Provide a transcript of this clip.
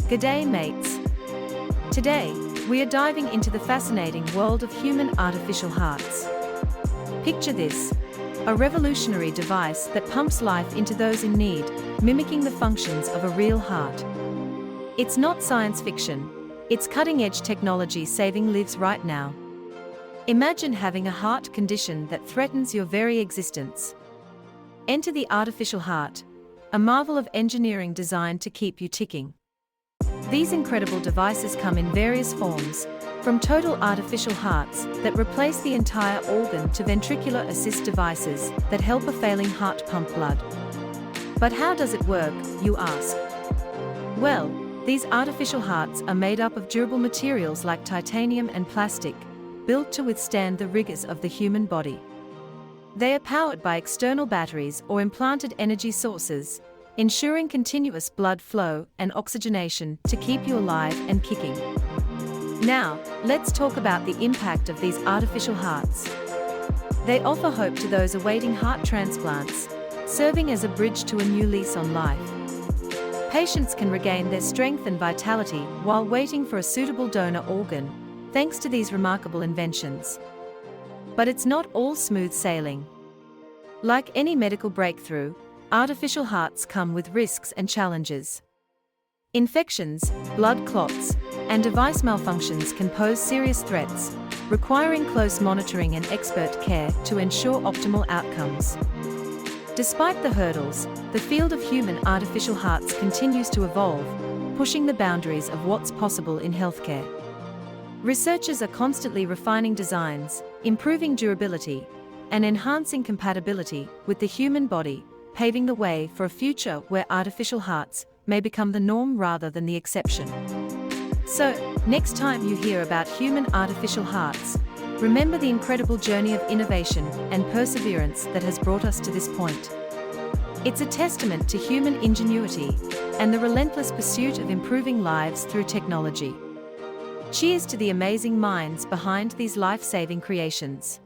G'day mates! Today, we are diving into the fascinating world of human artificial hearts. Picture this, a revolutionary device that pumps life into those in need, mimicking the functions of a real heart. It's not science fiction, it's cutting-edge technology saving lives right now. Imagine having a heart condition that threatens your very existence. Enter the artificial heart, a marvel of engineering designed to keep you ticking. These incredible devices come in various forms, from total artificial hearts that replace the entire organ to ventricular assist devices that help a failing heart pump blood. But how does it work, you ask? Well, these artificial hearts are made up of durable materials like titanium and plastic, built to withstand the rigors of the human body. They are powered by external batteries or implanted energy sources, ensuring continuous blood flow and oxygenation to keep you alive and kicking. Now, let's talk about the impact of these artificial hearts. They offer hope to those awaiting heart transplants, serving as a bridge to a new lease on life. Patients can regain their strength and vitality while waiting for a suitable donor organ, thanks to these remarkable inventions. But it's not all smooth sailing. Like any medical breakthrough, artificial hearts come with risks and challenges. Infections, blood clots, and device malfunctions can pose serious threats, requiring close monitoring and expert care to ensure optimal outcomes. Despite the hurdles, the field of human artificial hearts continues to evolve, pushing the boundaries of what's possible in healthcare. Researchers are constantly refining designs, improving durability, and enhancing compatibility with the human body, paving the way for a future where artificial hearts may become the norm rather than the exception. So, next time you hear about human artificial hearts, remember the incredible journey of innovation and perseverance that has brought us to this point. It's a testament to human ingenuity and the relentless pursuit of improving lives through technology. Cheers to the amazing minds behind these life-saving creations.